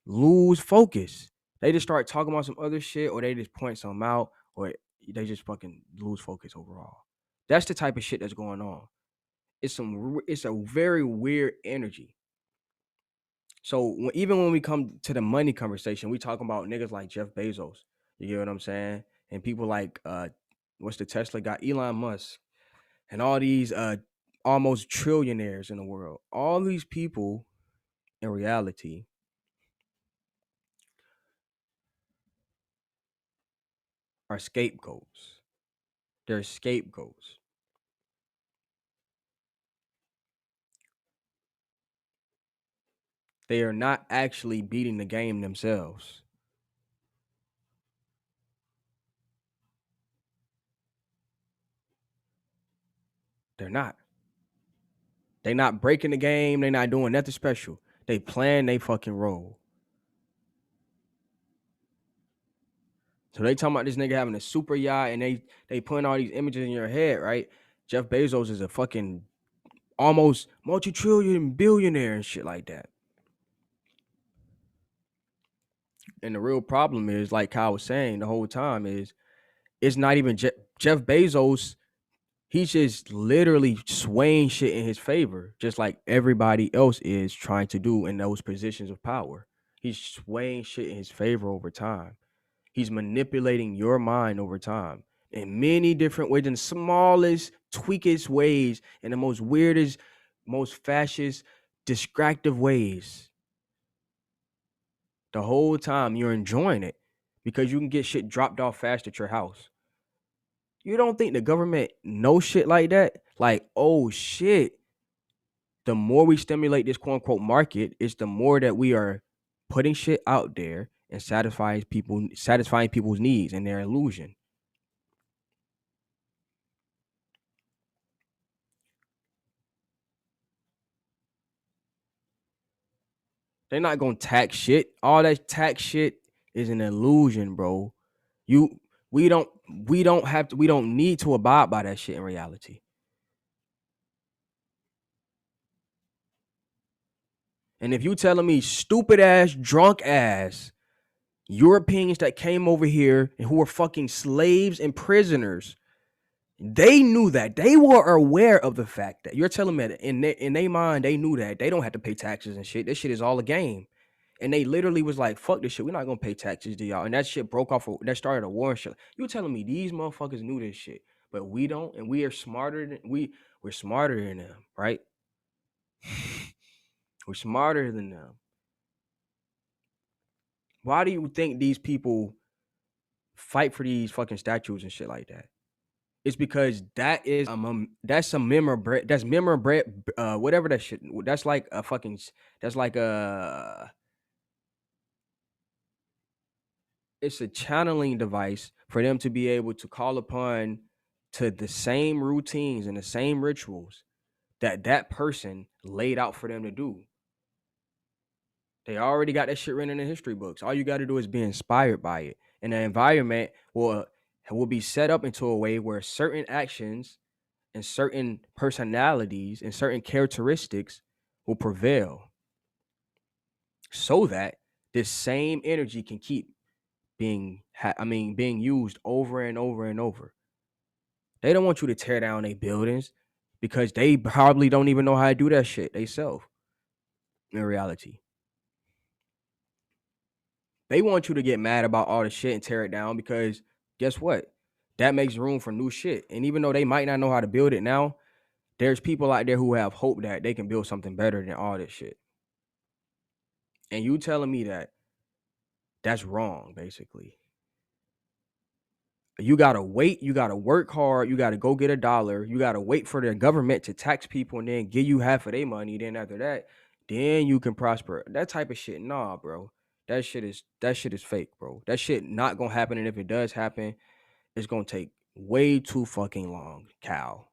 lose focus. They just start talking about some other shit, or they just point something out, or they just fucking lose focus overall. That's the type of shit that's going on. It's a very weird energy. So even when we come to the money conversation, we talking about niggas like Jeff Bezos. You get what I'm saying? And people like what's the Tesla guy, Elon Musk, and all these almost trillionaires in the world. All these people in reality are scapegoats. They're scapegoats. They are not actually beating the game themselves. They're not. They not breaking the game. They not doing nothing special. They playing they fucking role. So they talking about this nigga having a super yacht, and they putting all these images in your head, right? Jeff Bezos is a fucking almost multi-trillion billionaire and shit like that. And the real problem is, like Kyle was saying the whole time, is it's not even Jeff Bezos. He's just literally swaying shit in his favor, just like everybody else is trying to do in those positions of power. He's swaying shit in his favor over time. He's manipulating your mind over time in many different ways, in the smallest, tweakest ways, in the most weirdest, most fascist, distractive ways. The whole time you're enjoying it because you can get shit dropped off fast at your house. You don't think the government knows shit like that? Like, oh shit. The more we stimulate this quote unquote market, it's the more that we are putting shit out there and satisfying people's needs and their illusion. They're not gonna tax shit. All that tax shit is an illusion, bro. We don't we don't need to abide by that shit in reality. And if you telling me stupid ass, drunk ass Europeans that came over here and who were fucking slaves and prisoners, they knew that. They were aware of the fact that you're telling me that in their mind, they knew that they don't have to pay taxes and shit. This shit is all a game. And they literally was like, fuck this shit. We're not gonna pay taxes to y'all. And that shit broke off. That started a war and shit. You telling me these motherfuckers knew this shit, but we don't, and we are smarter than we're smarter than them, right? We're smarter than them. Why do you think these people fight for these fucking statues and shit like that? It's because that's a memorable, that's memorable, whatever that shit. That's like a fucking, that's like a, it's a channeling device for them to be able to call upon to the same routines and the same rituals that that person laid out for them to do. They already got that shit written in the history books. All you got to do is be inspired by it, and the environment will be set up into a way where certain actions and certain personalities and certain characteristics will prevail, so that this same energy can keep being used over and over and over. They don't want you to tear down their buildings because they probably don't even know how to do that shit themselves. In reality, they want you to get mad about all the shit and tear it down because guess what? That makes room for new shit. And even though they might not know how to build it now, there's people out there who have hope that they can build something better than all this shit. And you telling me that that's wrong, basically. You gotta wait, you gotta work hard, you gotta go get a dollar, you gotta wait for the government to tax people and then give you half of their money. Then after that, then you can prosper. That type of shit, nah, bro. That shit is fake, bro. That shit not gonna happen. And if it does happen, it's gonna take way too fucking long, Cal.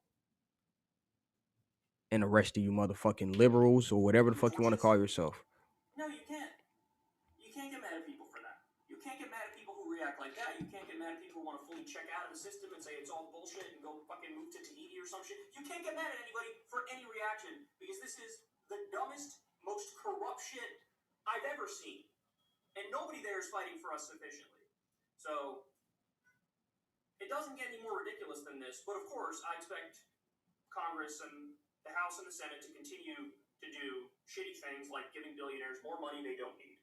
And the rest of you motherfucking liberals or whatever the fuck you want to call yourself. No, you can't. You can't at people for that. You can't get mad at people who react like that. You can't get mad at people who want to fully check out of the system and say it's all bullshit and go fucking move to Tahiti or some shit. You can't get mad at anybody for any reaction because this is the dumbest, most corrupt shit I've ever seen. And nobody there is fighting for us sufficiently. So it doesn't get any more ridiculous than this. But of course, I expect Congress and the House and the Senate to continue to do shitty things like giving billionaires more money they don't need.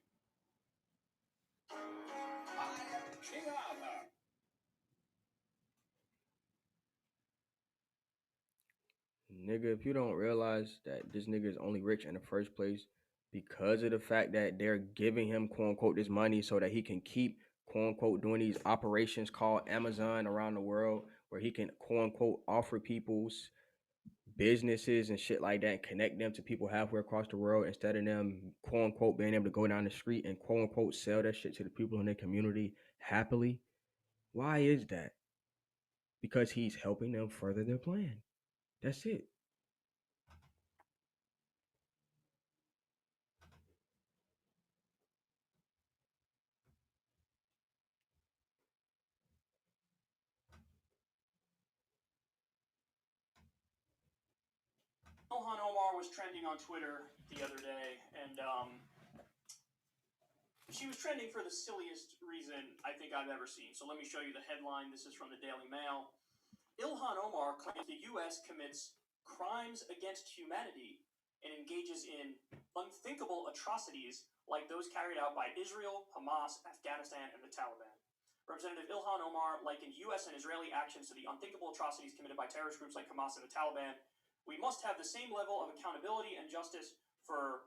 Nigga, if you don't realize that this nigga is only rich in the first place because of the fact that they're giving him quote unquote this money so that he can keep quote unquote doing these operations called Amazon around the world where he can quote unquote offer people's businesses and shit like that and connect them to people halfway across the world instead of them quote unquote being able to go down the street and quote unquote sell that shit to the people in their community happily. Why is that? Because he's helping them further their plan. That's it. Ilhan Omar was trending on Twitter the other day, and she was trending for the silliest reason I think I've ever seen. So let me show you the headline. This is from the Daily Mail. Ilhan Omar claims the U.S. commits crimes against humanity and engages in unthinkable atrocities like those carried out by Israel, Hamas, Afghanistan, and the Taliban. Representative Ilhan Omar likened U.S. and Israeli actions to the unthinkable atrocities committed by terrorist groups like Hamas and the Taliban. We must have the same level of accountability and justice for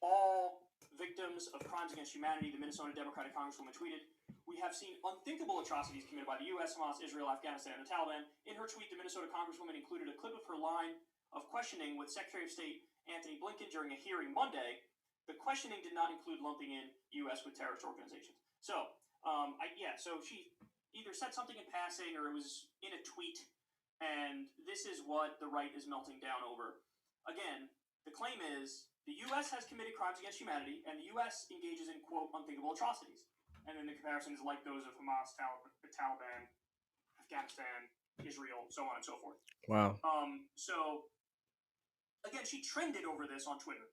all victims of crimes against humanity, the Minnesota Democratic Congresswoman tweeted. We have seen unthinkable atrocities committed by the U.S., Hamas, Israel, Afghanistan, and the Taliban. In her tweet, the Minnesota Congresswoman included a clip of her line of questioning with Secretary of State Antony Blinken during a hearing Monday. The questioning did not include lumping in U.S. with terrorist organizations. So, so she either said something in passing or it was in a tweet. And this is what the right is melting down over. Again, the claim is the U.S. has committed crimes against humanity, and the U.S. engages in, quote, unthinkable atrocities. And then the comparison is like those of Hamas, the Taliban, Afghanistan, Israel, so on and so forth. Wow. So, again, she trended over this on Twitter.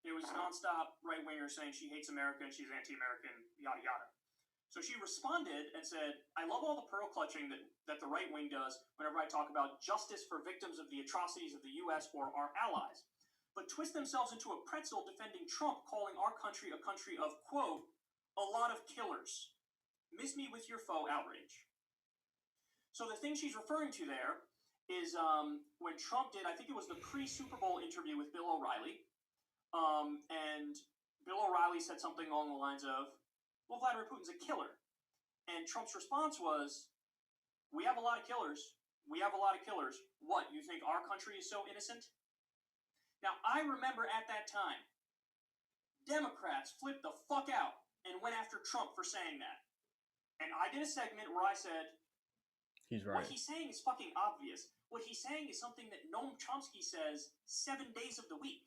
It was nonstop right-wingers saying she hates America and she's anti-American, yada, yada. So she responded and said, I love all the pearl clutching that the right wing does whenever I talk about justice for victims of the atrocities of the U.S. or our allies, but twist themselves into a pretzel defending Trump, calling our country a country of, quote, a lot of killers. Miss me with your faux outrage. So the thing she's referring to there is when Trump did, I think it was the pre-Super Bowl interview with Bill O'Reilly, and Bill O'Reilly said something along the lines of, well, Vladimir Putin's a killer. And Trump's response was, we have a lot of killers. We have a lot of killers. What, you think our country is so innocent? Now, I remember at that time, Democrats flipped the fuck out and went after Trump for saying that. And I did a segment where I said, he's right. What he's saying is fucking obvious. What he's saying is something that Noam Chomsky says 7 days of the week.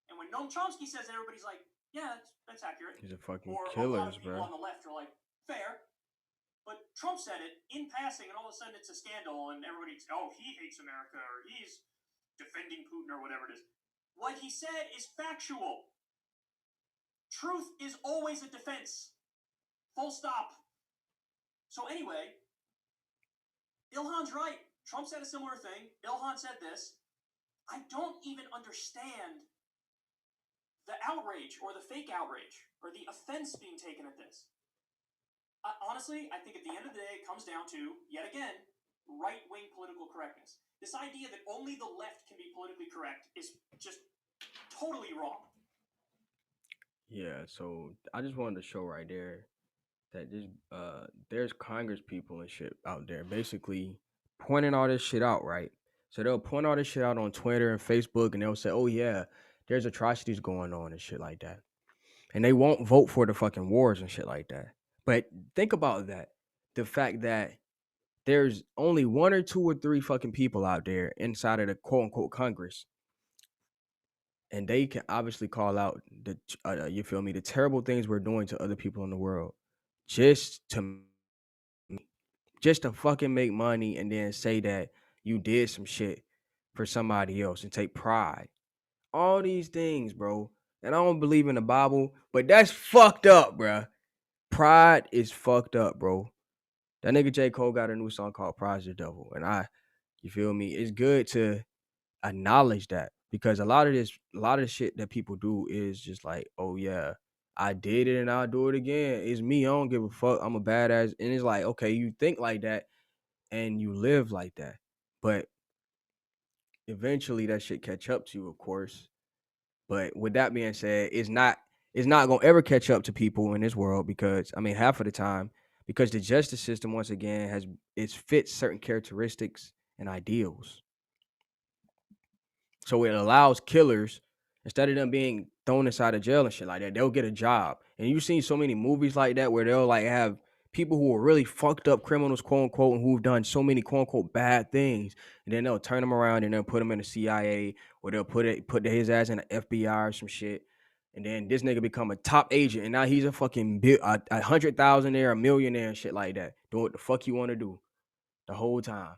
And when Noam Chomsky says it, everybody's like, yeah, that's accurate. He's a fucking or killer, a lot of people bro. on the left are like, fair. But Trump said it in passing, and all of a sudden it's a scandal, and everybody's, oh, he hates America, or he's defending Putin, or whatever it is. What he said is factual. Truth is always a defense. Full stop. So anyway, Ilhan's right. Trump said a similar thing. Ilhan said this. I don't even understand the outrage or the fake outrage or the offense being taken at this. Honestly, I think at the end of the day, it comes down to, yet again, right-wing political correctness. This idea that only the left can be politically correct is just totally wrong. Yeah, so I just wanted to show right there that there's Congress people and shit out there basically pointing all this shit out, right? So they'll point all this shit out on Twitter and Facebook, and they'll say, oh yeah, there's atrocities going on and shit like that. And they won't vote for the fucking wars and shit like that. But think about that. The fact that there's only 1 or 2 or 3 fucking people out there inside of the quote unquote Congress. and they can obviously call out the you feel me, the terrible things we're doing to other people in the world, just to just to fucking make money, and then say that you did some shit for somebody else and take pride. All these things, bro. And I don't believe in the Bible, but that's fucked up, bruh. Pride is fucked up, bro. That nigga J. Cole got a new song called Pride's the Devil. And you feel me? It's good to acknowledge that, because a lot of shit that people do is just like, oh yeah, I did it and I'll do it again. It's me. I don't give a fuck. I'm a badass. And it's like, okay, you think like that and you live like that. But eventually that shit catch up to you, of course. But with that being said, it's not gonna ever catch up to people in this world, because I mean half of the time, because the justice system once again has it fits certain characteristics and ideals. So it allows killers, instead of them being thrown inside of jail and shit like that, they'll get a job. And you've seen so many movies like that where they'll like have people who are really fucked up criminals, quote unquote, and who've done so many quote unquote bad things, and then they'll turn them around and they'll put them in the CIA, or they'll put his ass in the FBI or some shit. And then this nigga become a top agent, and now he's a fucking a 100,000-aire, a millionaire and shit like that, doing what the fuck you want to do the whole time.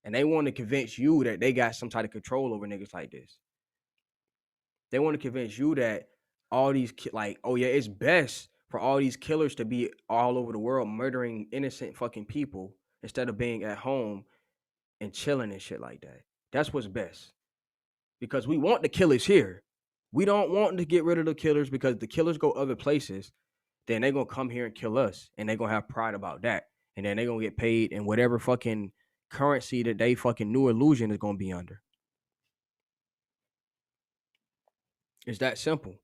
And they want to convince you that they got some type of control over niggas like this. They want to convince you that all these like, oh yeah, it's best for all these killers to be all over the world murdering innocent fucking people instead of being at home and chilling and shit like that. That's what's best. Because we want the killers here. We don't want to get rid of the killers, because the killers go other places, then they're gonna come here and kill us, and they're gonna have pride about that. And then they're gonna get paid in whatever fucking currency that they fucking new illusion is gonna be under. It's that simple.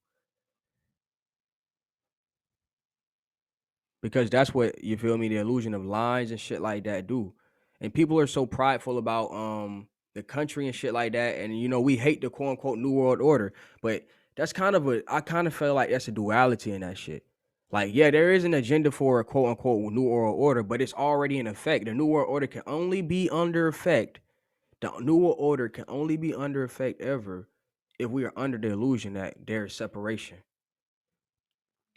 Because that's what, you feel me, the illusion of lines and shit like that do. And people are so prideful about the country and shit like that, and we hate the quote unquote new world order, but that's kind of I kind of feel like that's a duality in that shit. Like, yeah, there is an agenda for a quote unquote new world order, but it's already in effect. The new world order can only be under effect. The new world order can only be under effect ever if we are under the illusion that there's separation.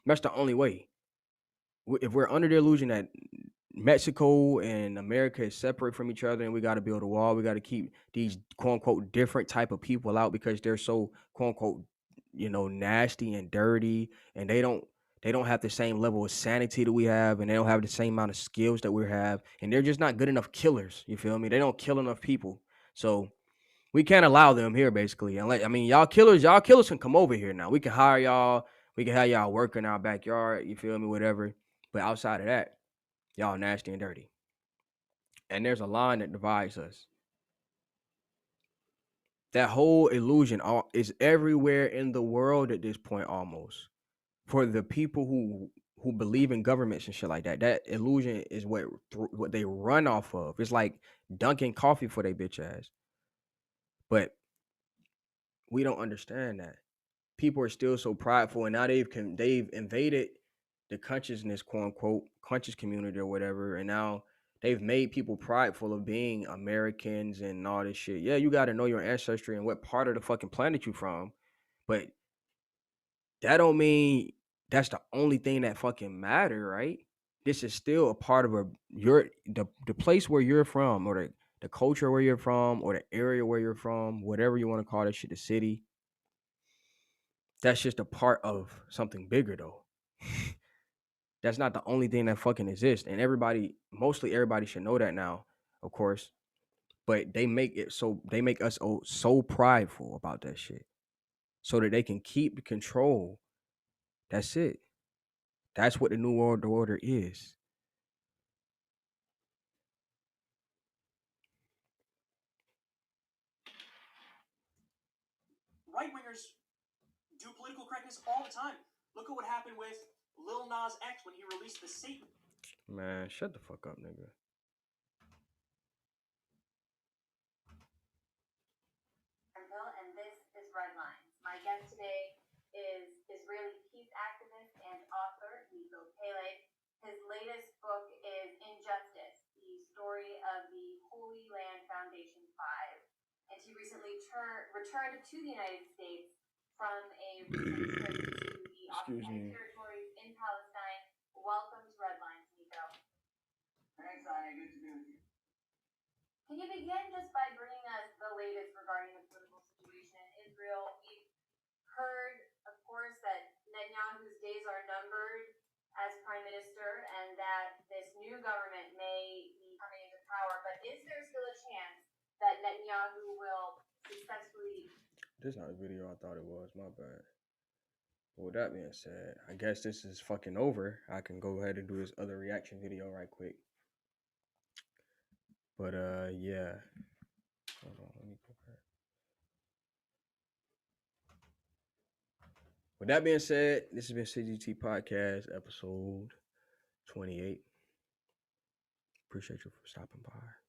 That's the only way. If we're under the illusion that Mexico and America is separate from each other and we got to build a wall, we got to keep these quote unquote different type of people out because they're so quote unquote nasty and dirty, and they don't have the same level of sanity that we have, and they don't have the same amount of skills that we have, and they're just not good enough killers. You feel me? They don't kill enough people, so we can't allow them here basically. And I mean, y'all killers can come over here now. We can hire y'all. We can have y'all work in our backyard. You feel me? Whatever. But outside of that, y'all nasty and dirty. And there's a line that divides us. That whole illusion is everywhere in the world at this point, almost. For the people who believe in governments and shit like that, that illusion is what they run off of. It's like dunking coffee for their bitch ass. But we don't understand that. People are still so prideful, and now they've invaded the consciousness, quote unquote, conscious community or whatever, and now they've made people prideful of being Americans and all this shit. Yeah, you got to know your ancestry and what part of the fucking planet you from, but that don't mean that's the only thing that fucking matter, right? This is still a part of the place where you're from, or the culture where you're from, or the area where you're from, whatever you want to call that shit, the city. That's just a part of something bigger, though. That's not the only thing that fucking exists, and mostly everybody should know that now, of course. But they make us so prideful about that shit, so that they can keep control. That's it. That's what the new world order is. Right wingers do political correctness all the time. Look at what happened with Lil Nas X when he released the Satan. Man, shut the fuck up, nigga. And this is Red Lines. My guest today is Israeli peace activist and author Nico Pele. His latest book is Injustice, the story of the Holy Land Foundation 5. And he recently returned to the United States from a recent trip to the occupied territories in Palestine. Welcome to Redlines, Nico. Thanks, Anya. Good to be with you. Can you begin just by bringing us the latest regarding the political situation in Israel? We've heard, of course, that Netanyahu's days are numbered as prime minister and that this new government may be coming into power, but is there still a chance that Netanyahu will successfully... This is not the video I thought it was, my bad. Well, with that being said, I guess this is fucking over. I can go ahead and do this other reaction video right quick. But yeah. Hold on, let me go back. With that being said, this has been CGT Podcast, episode 28. Appreciate you for stopping by.